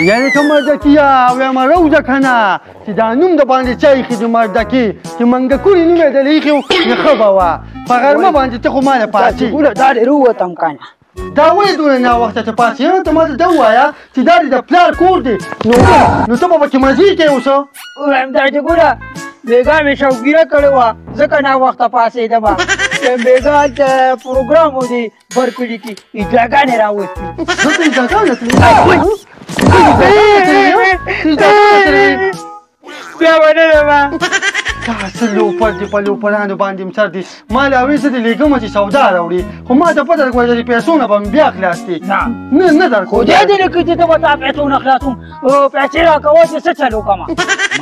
یعنی که مردکیه او یا مروزه کنه چې دا نوم د باندې چا ایښي د مردکي چې منګکوري نوم یې د ایښي و ښه به وه په غرمه باندې ته خو ماله پاڅې ګوله دا ډېر ووتم کنه دا ولې دونه ناوخته ته پاڅې ته ما ته دا ووایه چې دا د پلار کور دی نو ته به پکې مزې کوې اوس ووایم دا چې ګوله بېګا مې شوګیره کړې وه ځکه ناوخته پاڅېدمه بېګا هلته پروګرام و د برکلي کې اجلاګانې راوستې دلته اجلاګانې بیا مننه دا څه لوپر دی په لوپرانو باندې مسر دی ما له اورې زه دې لېږمه چې سودا راوړي خو ما ته پته درکړه چې پیسو نه به مې بیا خلاص دي نه درکړو خو دې دې نه کړي چې ته به تا پیسو نه خلاصوم پیسې راکوه چې څه چل وکړمه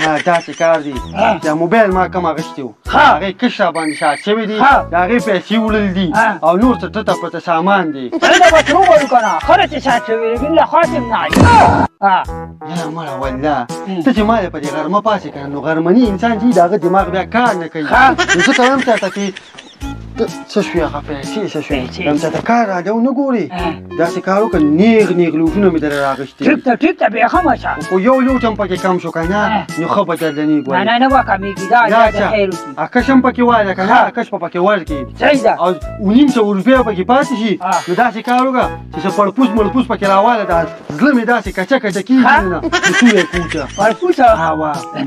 ما داسې کار دی چې موبایل ما کم اخیستی و هغې کش را باندې شارټ شوی دی د هغې پیسې وړل دي او نور څه ټته پته سامان دی څنګه به ترو وړو که نه خره چې شارټ شوي دی بالله خاتم نه یا مړه والله ته چې ما په دې غرمه پاسې که نو غرمني انسان چې د هغه دماغ بیا کار نه کوي نو زه ته وایم چاته چې څه شوې هغه پیسې څه شوې یم چاته کار راځه ونه ګورې داسې کار وکړه نیغ لوټونه مې درې راغېستي ټیک ته بیا ښه مشه خو یو لوټ هم پکې کم شو که نه نو ښه به درته نه ګورې نه به کمېږي دا د خیر وکړي اکش هم پکې وایه که نه اکش به پکې ورکړي صحیح ده او 900 روپۍ پکې پاتې شي نو داسې کار وکړه چې څه پړپوس مړپوس پکې راواله دا زړه مې داسې کچه کېږي نه نو تو یې کوچه پړپوسه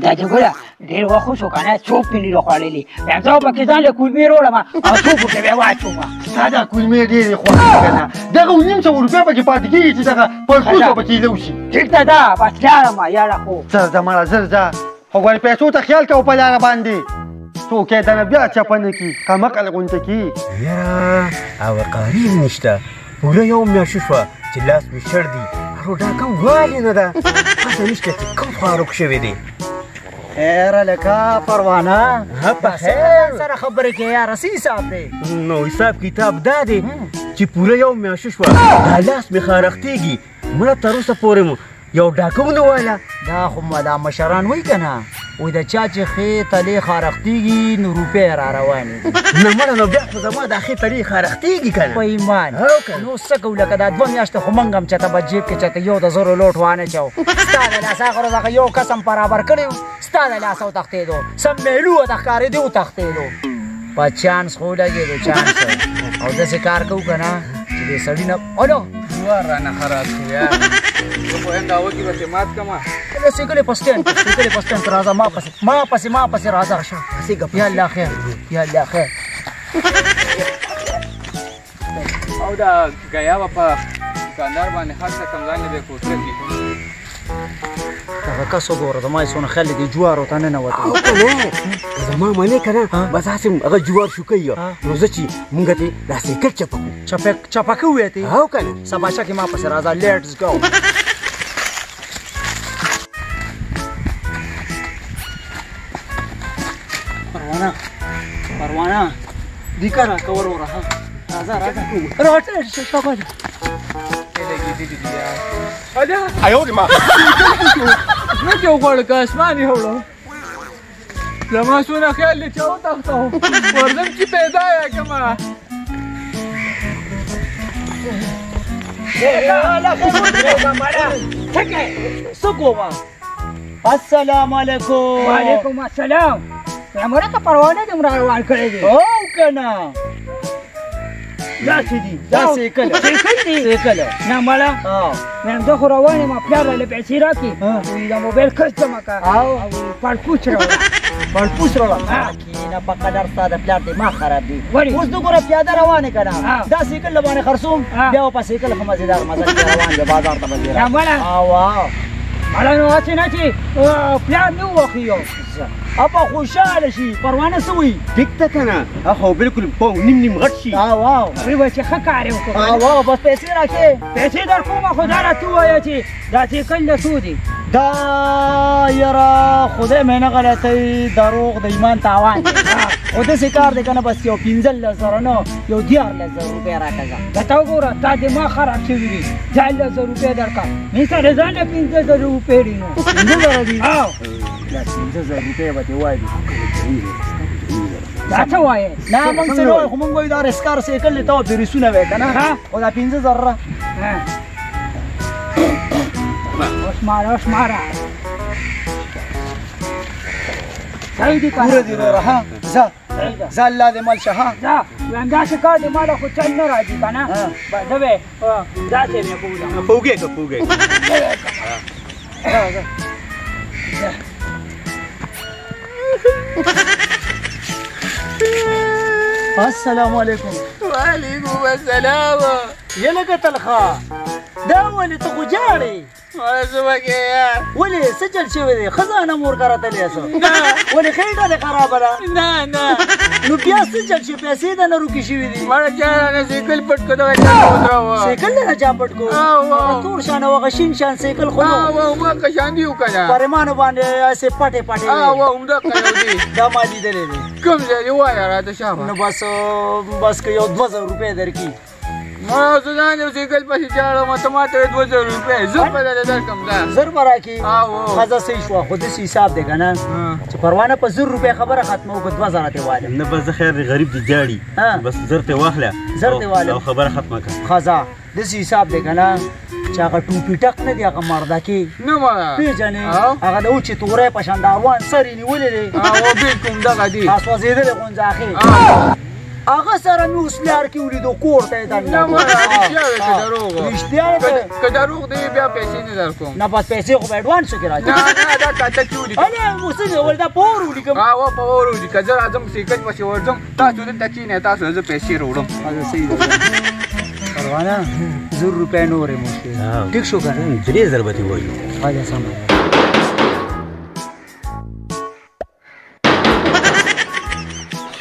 دا چې ګوره ډېر وخت وشو که نه څوک مې نه خوړلې بیا زه پکې ځان له کولمې راوړم او څوک ورته بیا واچوم ستا دا کولمې ډېرې خوښې که نه دغه 900 روپۍ پکې پاتې کېږي چې دغه پړپوس به پکې لوشي ټیک ده دا بس لاړم یاره خو زر ځه مړه زر ځه خو ګورې پیسو ته خیال کوه په لاره باندې څوک یې دنه بیا چپه نه کړي کمقل غونته کړي یاره او قریب نشته پوره یو میاشت شوه چې لاس مې شړ دي هغه ډاکه والې نه ده پته نشته چې کوم فاروق شوی دی خیره لکه پروانه په خیر سره خبرې کې یاره څه حساب دی نو حساب کتاب دا دی چې پوره یو میاشت شوه دا لاس مې خارښتېږي مړه تر اوسه پورې مو یو ډاکه ونه ویله دا خو دا مشران وایي که نه وایي د چا چې ښې تلې خارښتېږي نو روپۍ را روانې دي نه مړه نو بیا خو زما دا ښې تلې خارښتېږي که نه په ایمان نو څه کوو لکه دا 2 میاشتې خو موږ هم چېرته به جیب کې چېرته یو د زرو لوټ وانه چو ستا د لاسه هغه ورځ هغه یو قسم برابر کړی و ستا د لاسه وتښتېدو سم میلو ورته ښکارېدی وتښتېدو په چانس خو لګېدو چانس او داسې کار کوو که نه چې دې سړي نه الو جوار رانه خراب شو یار زه پوهېم دا وږي به چې مات کړمه سیکلې په سټینډ سیکلې په سټینډ راځه ما پسې راځه یا الله خیر یا الله خیر او دا ګیا به په دوکاندار باندې هر څه کم ځای نه دی کوتره کي هغه کس وګوره زما یې څونه خیال دی جوارو ته ننوتې او که نه زما منې که نه بس هسې هغه جوار شوکی نو زه چې مونږ ته دا سیکل چپه کړو چپه کوې ته او که نه سباشه کې ما پسې راځه لیټس ګو پروانه دی که نه کور وره راځه شاباش ځمکې وغواړه که اسمان یې وړه زما څونه خیال دی چې وتښتم ورځم چې پیدا یې کړمه څه کومه السلام علیکم وعلیکم السلام مړه ته پروانه دې مو روان کړی دی او که نه داسې دي دا سیکل سیکل نه مړه میم زه خو روان یم پلار راله پیسې راکړي د موبایل کس جمع کړه او پړپوس راوړه پړپوس راوړه کینه په قدر ستا د پلار دماغ خراب دی اوس د ګوره پیاده روانې که نه دا سیکل له باندې خرڅوم بیا په سیکل خو مزېدار مزه کې روان دی بازار ته به ځې نه مړه مړه نو هسې نه چې پلار نه ووخي اپا خوشحاله شي پروانه څه وایي ټیک ته که نه هغه بالکل نیم غټ شي وی به چې ښه کار یې وکړو بس پیسې راکړې پیسې در کومه خو دا راته ووایه چې دا سیکل د څو دی دا یاره خدای مې نه غلطوي دروغ د ایمان تاوان دی خو داسې کار دی که نه بس یو 15,000 نه یو 14,000 روپۍ راکړه درته وګوره تا دماغ خراب شوي دي 14,000 روپۍ درکړه مې سره ځان له 15,000 روپۍ دي نو 15,000 دي 15,000 روپۍ به دې وایي دا څه وایې نه موږ څه نه وایو خو موږ وایو دا رسکار سیکل دی ته پیریسونه وایې که نه خو دا 15,000 را شماره صحیح دي پوره دي وروره ها ځه الله دې مل شه ها ځه وایم داسې کار دی ما له خو چل نه راځي که نه زه به داسې مې کوم پوګې که پوګې السلام علیکم وعلیکم السلام یه لږه تلخه دا ولې ته خو جاړې څه وکړې یار ولې څه چل شوی دی ښځه نه مور کره تللی څه ولې خېټه دې خرابه ده نه نه نو بیا څه چل شي پیسې د نه روکې شوي دي مړه چا رانه سیکل پټ کړو دغه چا ودراوه سیکل دې نه چا پټ کړو هغه تور شان او هغه شین شان سیکل خو نه هغه شان دي وکړه پرېمانو باندې هسې پټې پټې همدغه یو دي دا ما لیدلی دی کوم ځای دی وایه راته شابه نو بس که یو 2000 روپۍ درکړي ما زه ځان یو سیکل پسې چاړم ته ما ته 2000 روپۍ زه به درته درکړم دا زر به راکړي ښځه صحیح شوه خو داسې حساب دی که نه چې پروا نه په 1000 روپۍ خبره ختمه وکړه 2000 ته والم نه بس زه خیر دی غریب دی جاړي بس زر ته واخله زر ته والم او خبره ختمه کړه ښځه داسې حساب دی که نه چې هغه ټوپي ټک نه دی هغه مردکې نه مړه پېژنې هغه د اوچې تورۍ په شان د اروان سر یې نیولې دی بېلکل دغه دي سوځېدلې غونځاخې هغه سره مې اوس لار کې ولیدو کور ته یې نه مړه رښتیا وې که دروغ رښتیا دی که دروغ دی بیا پیسې نه در کوم نه بس پیسې خو به اډوانسو کې راځي نه نه دا کاته کې ولیکم اوس څنګه ول دا په اور ولیکم په اور ولیکه زه راځم سیکل پسې ورځم تاسو دلته کښېنئ تاسو زه پیسې راوړم صحیح ده پروانه 1000 روپۍ نورې مشکل ټیک شو که نه 3000 به دې ووایو هله سمه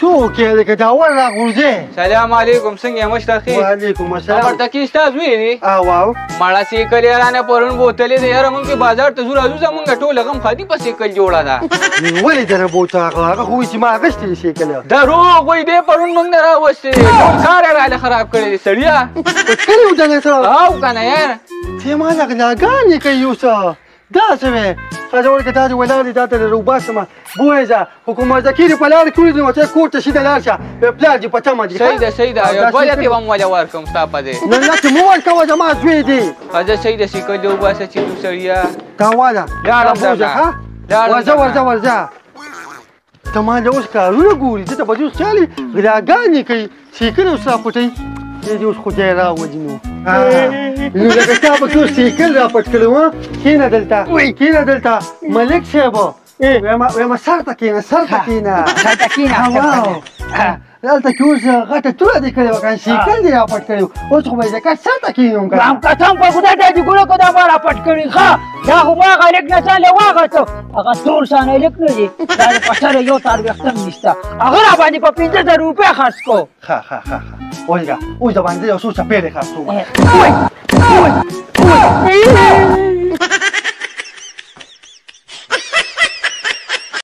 شو کې که دا ور راغورځې سلام علیکم څنګه یې مشتاقي وعلیکم السلام مرتقي ستا زوی دی واو مړه سیکل یې رانه پرون بوتلې دی یاره مونږ بازار ته ځو راځو زمونږ ټوله غم خادي په سیکل جوړه ده ولې دنه بوته هغه خو وایي چې ما اخیستې سیکل دروغ وایي دی پرون مونږ نه راوستې ټول کار یې راله خراب کړی دی سړیه کلي و دنه ته او که نه یاره ته ما غلاګانې کوي یو څه داسې وې ښځه وړې که تا دې ولاړې دا ته روباسمه بویځه حکومت ذکیرې په لاره کې ولیدې نو ته کور ته سیده لاړ شه پلار دې په تمه دي صحیح ده صحیح ده یو 2 لکې به م وله ورکړم ستا په دې نه نه ته مه ورکوه زما زوی دی ښځه صحیح ده سیکل دې وباسه چې تو سړیه تا واله ورځه ورځه ته ما له اوس کارونه ګوري ته به دې اوس چالې غلاګانې کوي سیکل اوس راپټوي دې دې اوس خدای راوځي نو نو لکه تا به اوس سیکل راپټ کړی و کښېنه دلته کښېنه دلته ملک صاحب وایم سر ته کښېنه سر ته کښېنه دلته کې اوس غټه توره دې کړې وه که سیکل دې راپټ کړی و اوس خو به یې ځکه سر ته کښېنوم که رام قسم په خدای دا دې ګوره که دا ما راپټ کړي ښه دا خو ما هغه هلک نه ځان واغېڅه هغه تور شان هلک نه دی دا د په سره یو تار ویښته نشته هغه را باندې په 50,000 روپۍ خرڅ کړو ښه اوس د باندې یو څو څپېړې خرڅوم